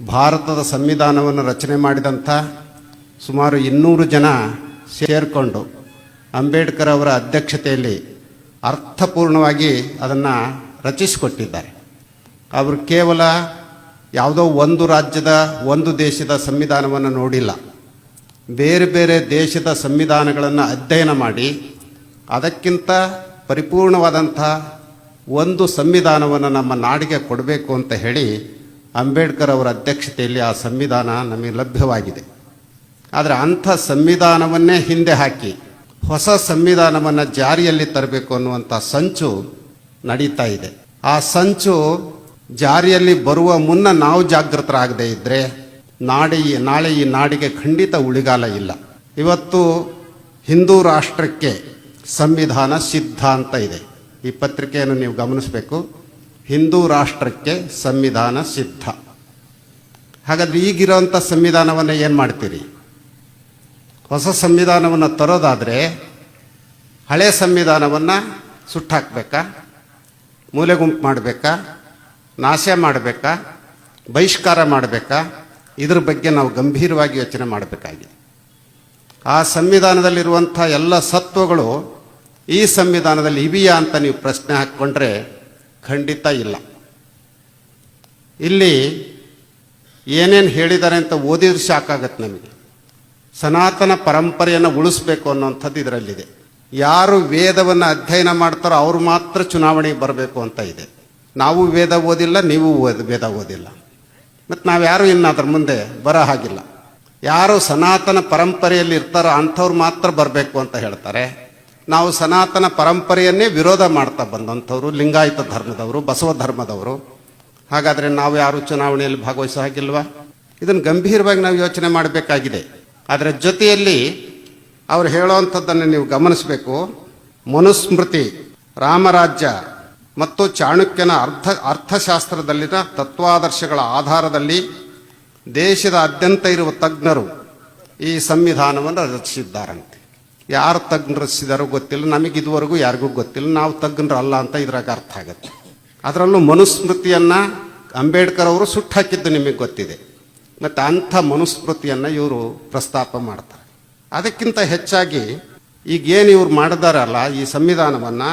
ಭಾರತದ ಸಂವಿಧಾನವನ್ನು ರಚನೆ ಮಾಡಿದಂಥ ಸುಮಾರು 200 ಜನ ಸೇರಿಕೊಂಡು ಅಂಬೇಡ್ಕರ್ ಅವರ ಅಧ್ಯಕ್ಷತೆಯಲ್ಲಿ ಅರ್ಥಪೂರ್ಣವಾಗಿ ಅದನ್ನು ರಚಿಸಿಕೊಟ್ಟಿದ್ದಾರೆ. ಅವರು ಕೇವಲ ಯಾವುದೋ ಒಂದು ರಾಜ್ಯದ ಒಂದು ದೇಶದ ಸಂವಿಧಾನವನ್ನು ನೋಡಿಲ್ಲ, ಬೇರೆ ಬೇರೆ ದೇಶದ ಸಂವಿಧಾನಗಳನ್ನು ಅಧ್ಯಯನ ಮಾಡಿ ಅದಕ್ಕಿಂತ ಪರಿಪೂರ್ಣವಾದಂಥ ಒಂದು ಸಂವಿಧಾನವನ್ನು ನಮ್ಮ ನಾಡಿಗೆ ಕೊಡಬೇಕು ಅಂತ ಹೇಳಿ ಅಂಬೇಡ್ಕರ್ ಅವರ ಅಧ್ಯಕ್ಷತೆಯಲ್ಲಿ ಆ ಸಂವಿಧಾನ ನಮಗೆ ಲಭ್ಯವಾಗಿದೆ. ಆದರೆ ಅಂಥ ಸಂವಿಧಾನವನ್ನೇ ಹಿಂದೆ ಹಾಕಿ ಹೊಸ ಸಂವಿಧಾನವನ್ನು ಜಾರಿಯಲ್ಲಿ ತರಬೇಕು ಅನ್ನುವಂಥ ಸಂಚು ನಡೀತಾ ಇದೆ. ಆ ಸಂಚು ಜಾರಿಯಲ್ಲಿ ಬರುವ ಮುನ್ನ ನಾವು ಜಾಗೃತರಾಗದೇ ಇದ್ದರೆ ನಾಳೆ ಈ ನಾಡಿಗೆ ಖಂಡಿತ ಉಳಿಗಾಲ ಇಲ್ಲ. ಇವತ್ತು ಹಿಂದೂ ರಾಷ್ಟ್ರಕ್ಕೆ ಸಂವಿಧಾನ ಸಿದ್ಧ ಅಂತ ಇದೆ. ಈ ಪತ್ರಿಕೆಯನ್ನು ನೀವು ಗಮನಿಸಬೇಕು. ಹಿಂದೂ ರಾಷ್ಟ್ರಕ್ಕೆ ಸಂವಿಧಾನ ಸಿದ್ಧ. ಹಾಗಾದರೆ ಈಗಿರೋಂಥ ಸಂವಿಧಾನವನ್ನು ಏನು ಮಾಡ್ತೀರಿ? ಹೊಸ ಸಂವಿಧಾನವನ್ನು ತರೋದಾದರೆ ಹಳೆ ಸಂವಿಧಾನವನ್ನು ಸುಟ್ಟಾಕಬೇಕಾ, ಮೂಲೆಗುಂಪು ಮಾಡಬೇಕಾ, ನಾಶ ಮಾಡಬೇಕಾ, ಬಹಿಷ್ಕಾರ ಮಾಡಬೇಕಾ? ಇದ್ರ ಬಗ್ಗೆ ನಾವು ಗಂಭೀರವಾಗಿ ಯೋಚನೆ ಮಾಡಬೇಕಾಗಿದೆ. ಆ ಸಂವಿಧಾನದಲ್ಲಿರುವಂಥ ಎಲ್ಲ ಸತ್ವಗಳು ಈ ಸಂವಿಧಾನದಲ್ಲಿ ಇವೆಯಾ ಅಂತ ನೀವು ಪ್ರಶ್ನೆ ಹಾಕ್ಕೊಂಡ್ರೆ ಖಂಡಿತ ಇಲ್ಲ. ಇಲ್ಲಿ ಏನೇನು ಹೇಳಿದ್ದಾರೆ ಅಂತ ಓದಿದ್ರೆ ಸಾಕಾಗತ್ತೆ ನಮಗೆ. ಸನಾತನ ಪರಂಪರೆಯನ್ನು ಉಳಿಸ್ಬೇಕು ಅನ್ನೋಂಥದ್ದು ಇದರಲ್ಲಿದೆ. ಯಾರು ವೇದವನ್ನು ಅಧ್ಯಯನ ಮಾಡ್ತಾರೋ ಅವರು ಮಾತ್ರ ಚುನಾವಣೆಗೆ ಬರಬೇಕು ಅಂತ ಇದೆ. ನಾವು ವೇದ ಓದಿಲ್ಲ, ನೀವು ವೇದ ಓದಿಲ್ಲ, ಮತ್ತು ನಾವು ಯಾರು ಇನ್ನು ಅದ್ರ ಮುಂದೆ ಬರೋ ಹಾಗಿಲ್ಲ. ಯಾರು ಸನಾತನ ಪರಂಪರೆಯಲ್ಲಿ ಇರ್ತಾರೋ ಅಂಥವ್ರು ಮಾತ್ರ ಬರಬೇಕು ಅಂತ ಹೇಳ್ತಾರೆ. ನಾವು ಸನಾತನ ಪರಂಪರೆಯನ್ನೇ ವಿರೋಧ ಮಾಡ್ತಾ ಬಂದಂಥವ್ರು ಲಿಂಗಾಯತ ಧರ್ಮದವರು, ಬಸವ ಧರ್ಮದವರು. ಹಾಗಾದರೆ ನಾವು ಯಾರು ಚುನಾವಣೆಯಲ್ಲಿ ಭಾಗವಹಿಸೋ ಹಾಗಿಲ್ವಾ? ಇದನ್ನು ಗಂಭೀರವಾಗಿ ನಾವು ಯೋಚನೆ ಮಾಡಬೇಕಾಗಿದೆ. ಅದರ ಜೊತೆಯಲ್ಲಿ ಅವರು ಹೇಳುವಂಥದ್ದನ್ನು ನೀವು ಗಮನಿಸಬೇಕು. ಮನುಸ್ಮೃತಿ, ರಾಮರಾಜ್ಯ ಮತ್ತು ಚಾಣಕ್ಯನ ಅರ್ಥಶಾಸ್ತ್ರದಲ್ಲಿನ ತತ್ವಾದರ್ಶಗಳ ಆಧಾರದಲ್ಲಿ ದೇಶದಾದ್ಯಂತ ಇರುವ ತಜ್ಞರು ಈ ಸಂವಿಧಾನವನ್ನು ರಚಿಸಿದ್ದಾರಂತೆ. ಯಾರು ತಜ್ಞರು ರಚಿಸಿದಾರೋ ಗೊತ್ತಿಲ್ಲ, ನಮಗೆ ಇದುವರೆಗೂ ಯಾರಿಗೂ ಗೊತ್ತಿಲ್ಲ. ನಾವು ತಜ್ಞರಲ್ಲ ಅಂತ ಇದ್ರಾಗ ಅರ್ಥ ಆಗುತ್ತೆ. ಅದರಲ್ಲೂ ಮನುಸ್ಮೃತಿಯನ್ನು ಅಂಬೇಡ್ಕರ್ ಅವರು ಸುಟ್ಟಾಕಿದ್ದು ನಿಮಗೆ ಗೊತ್ತಿದೆ. ಮತ್ತು ಅಂಥ ಮನುಸ್ಮೃತಿಯನ್ನು ಇವರು ಪ್ರಸ್ತಾಪ ಮಾಡ್ತಾರೆ. ಅದಕ್ಕಿಂತ ಹೆಚ್ಚಾಗಿ ಈಗೇನು ಇವ್ರು ಮಾಡಿದಾರಲ್ಲ, ಈ ಸಂವಿಧಾನವನ್ನು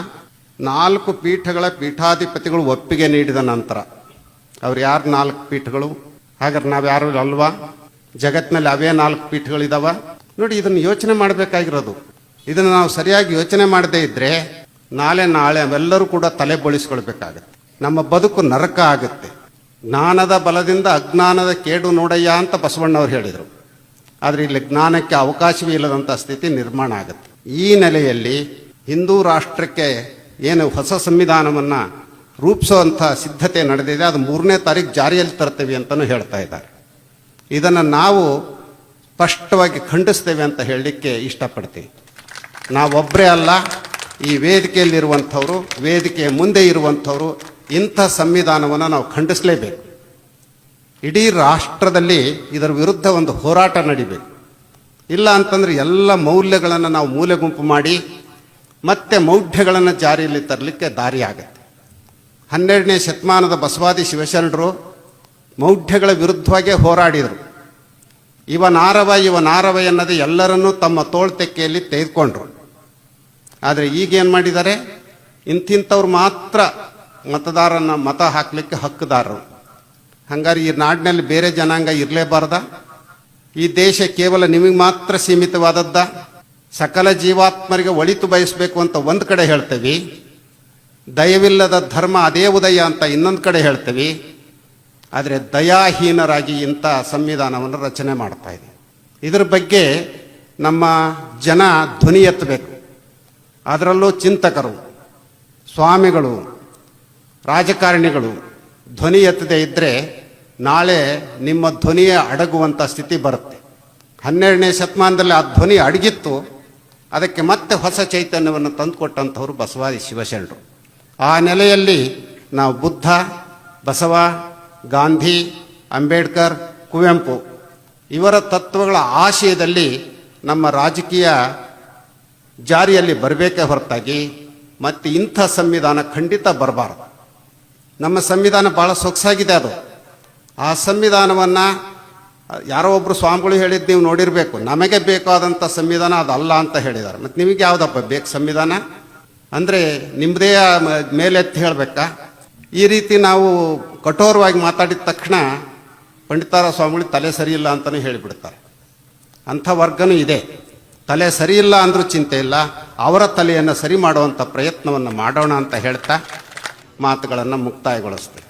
4 ಪೀಠಗಳ ಪೀಠಾಧಿಪತಿಗಳು ಒಪ್ಪಿಗೆ ನೀಡಿದ ನಂತರ, ಅವ್ರು ಯಾರು 4 ಪೀಠಗಳು? ಹಾಗಾದ್ರೆ ನಾವು ಯಾರು ಅಲ್ವಾ? ಜಗತ್ತಿನಲ್ಲಿ ಅವೇ 4 ಪೀಠಗಳಿದಾವ ನೋಡಿ. ಇದನ್ನು ಯೋಚನೆ ಮಾಡಬೇಕಾಗಿರೋದು. ಇದನ್ನು ನಾವು ಸರಿಯಾಗಿ ಯೋಚನೆ ಮಾಡದೇ ಇದ್ದರೆ ನಾಳೆ ಅವೆಲ್ಲರೂ ಕೂಡ ತಲೆ ಬೋಳಿಸ್ಕೊಳ್ಬೇಕಾಗತ್ತೆ. ನಮ್ಮ ಬದುಕು ನರಕ ಆಗುತ್ತೆ. ಜ್ಞಾನದ ಬಲದಿಂದ ಅಜ್ಞಾನದ ಕೇಡು ನೋಡಯ್ಯ ಅಂತ ಬಸವಣ್ಣವ್ರು ಹೇಳಿದರು. ಆದರೆ ಇಲ್ಲಿ ಜ್ಞಾನಕ್ಕೆ ಅವಕಾಶವೇ ಇಲ್ಲದಂಥ ಸ್ಥಿತಿ ನಿರ್ಮಾಣ ಆಗುತ್ತೆ. ಈ ನೆಲೆಯಲ್ಲಿ ಹಿಂದೂ ರಾಷ್ಟ್ರಕ್ಕೆ ಏನು ಹೊಸ ಸಂವಿಧಾನವನ್ನು ರೂಪಿಸುವಂಥ ಸಿದ್ಧತೆ ನಡೆದಿದೆ, ಅದು 3ನೇ ತಾರೀಕು ಜಾರಿಯಲ್ಲಿ ತರ್ತೇವೆ ಅಂತಲೂ ಹೇಳ್ತಾ ಇದ್ದಾರೆ. ಇದನ್ನು ನಾವು ಸ್ಪಷ್ಟವಾಗಿ ಖಂಡಿಸ್ತೇವೆ ಅಂತ ಹೇಳಲಿಕ್ಕೆ ಇಷ್ಟಪಡ್ತೀವಿ. ನಾವೊಬ್ಬರೇ ಅಲ್ಲ, ಈ ವೇದಿಕೆಯಲ್ಲಿರುವಂಥವರು, ವೇದಿಕೆಯ ಮುಂದೆ ಇರುವಂಥವರು ಇಂಥ ಸಂವಿಧಾನವನ್ನು ನಾವು ಖಂಡಿಸಲೇಬೇಕು. ಇಡೀ ರಾಷ್ಟ್ರದಲ್ಲಿ ಇದರ ವಿರುದ್ಧ ಒಂದು ಹೋರಾಟ ನಡಿಬೇಕು. ಇಲ್ಲ ಅಂತಂದರೆ ಎಲ್ಲ ಮೌಲ್ಯಗಳನ್ನು ನಾವು ಮೂಲೆಗುಂಪು ಮಾಡಿ ಮತ್ತೆ ಮೌಢ್ಯಗಳನ್ನು ಜಾರಿಯಲ್ಲಿ ತರಲಿಕ್ಕೆ ದಾರಿ ಆಗುತ್ತೆ. 12ನೇ ಶತಮಾನದ ಬಸವಾದಿ ಶಿವಶರಣರು ಮೌಢ್ಯಗಳ ವಿರುದ್ಧವಾಗೇ ಹೋರಾಡಿದರು. ಇವನಾರವ ಎನ್ನದೆ ಎಲ್ಲರನ್ನೂ ತಮ್ಮ ತೋಳ್ತೆಕ್ಕೆಯಲ್ಲಿ ತೆಗೆದುಕೊಂಡ್ರು. ಆದರೆ ಈಗೇನು ಮಾಡಿದ್ದಾರೆ? ಇಂಥವ್ರು ಮಾತ್ರ ಮತ ಹಾಕಲಿಕ್ಕೆ ಹಕ್ಕುದಾರರು. ಹಂಗಾರೆ ಈ ನಾಡಿನಲ್ಲಿ ಬೇರೆ ಜನಾಂಗ ಇರಲೇಬಾರ್ದ? ಈ ದೇಶ ಕೇವಲ ನಿಮಗೆ ಮಾತ್ರ ಸೀಮಿತವಾದದ್ದ? ಸಕಲ ಜೀವಾತ್ಮರಿಗೆ ಒಳಿತು ಬಯಸಬೇಕು ಅಂತ ಒಂದು ಕಡೆ ಹೇಳ್ತೇವೆ, ದಯವಿಲ್ಲದ ಧರ್ಮ ಅದೇ ಉದಯ ಅಂತ ಇನ್ನೊಂದು ಕಡೆ ಹೇಳ್ತೇವೆ. ಆದರೆ ದಯಾಹೀನರಾಗಿ ಇಂಥ ಸಂವಿಧಾನವನ್ನು ರಚನೆ ಮಾಡ್ತಾ ಇದೆ. ಇದರ ಬಗ್ಗೆ ನಮ್ಮ ಜನ ಧ್ವನಿ ಎತ್ತಬೇಕು. ಅದರಲ್ಲೂ ಚಿಂತಕರು, ಸ್ವಾಮಿಗಳು, ರಾಜಕಾರಣಿಗಳು ಧ್ವನಿ ಎತ್ತದೇ ಇದ್ದರೆ ನಾಳೆ ನಿಮ್ಮ ಧ್ವನಿಯೇ ಅಡಗುವಂಥ ಸ್ಥಿತಿ ಬರುತ್ತೆ. 12ನೇ ಶತಮಾನದಲ್ಲಿ ಆ ಧ್ವನಿ ಅಡಗಿತ್ತು. ಅದಕ್ಕೆ ಮತ್ತೆ ಹೊಸ ಚೈತನ್ಯವನ್ನು ತಂದುಕೊಟ್ಟಂಥವ್ರು ಬಸವಾದಿ ಶಿವಶರಣರು. ಆ ನೆಲೆಯಲ್ಲಿ ನಾವು ಬುದ್ಧ, ಬಸವ, ಗಾಂಧಿ, ಅಂಬೇಡ್ಕರ್, ಕುವೆಂಪು ಇವರ ತತ್ವಗಳ ಆಶಯದಲ್ಲಿ ನಮ್ಮ ರಾಜಕೀಯ ಜಾರಿಯಲ್ಲಿ ಬರಬೇಕೇ ಹೊರತಾಗಿ ಮತ್ತು ಇಂಥ ಸಂವಿಧಾನ ಖಂಡಿತ ಬರಬಾರದು. ನಮ್ಮ ಸಂವಿಧಾನ ಭಾಳ ಸೊಗಸಾಗಿದೆ. ಅದು ಆ ಸಂವಿಧಾನವನ್ನು ಯಾರೋ ಒಬ್ಬರು ಸ್ವಾಮಿಗಳು ಹೇಳಿದ್ದು ನೀವು ನೋಡಿರಬೇಕು, ನಮಗೆ ಬೇಕಾದಂಥ ಸಂವಿಧಾನ ಅದಲ್ಲ ಅಂತ ಹೇಳಿದ್ದಾರೆ. ಮತ್ತು ನಿಮಗೆ ಯಾವುದಪ್ಪ ಬೇಕು ಸಂವಿಧಾನ ಅಂದರೆ ನಿಮ್ಮದೇ ಮೇಲೆತ್ತಿ ಹೇಳಬೇಕಾ? ಈ ರೀತಿ ನಾವು ಕಠೋರವಾಗಿ ಮಾತಾಡಿದ ತಕ್ಷಣ ಪಂಡಿತಾರ ಸ್ವಾಮಿಗಳು ತಲೆ ಸರಿಯಿಲ್ಲ ಅಂತಲೂ ಹೇಳಿಬಿಡ್ತಾರೆ. ಅಂಥ ವರ್ಗನೂ ಇದೆ. ತಲೆ ಸರಿಯಿಲ್ಲ ಅಂದರೂ ಚಿಂತೆ ಇಲ್ಲ, ಅವರ ತಲೆಯನ್ನು ಸರಿ ಮಾಡುವಂಥ ಪ್ರಯತ್ನವನ್ನು ಮಾಡೋಣ ಅಂತ ಹೇಳ್ತಾ ಮಾತುಗಳನ್ನು ಮುಕ್ತಾಯಗೊಳಿಸ್ತೇವೆ.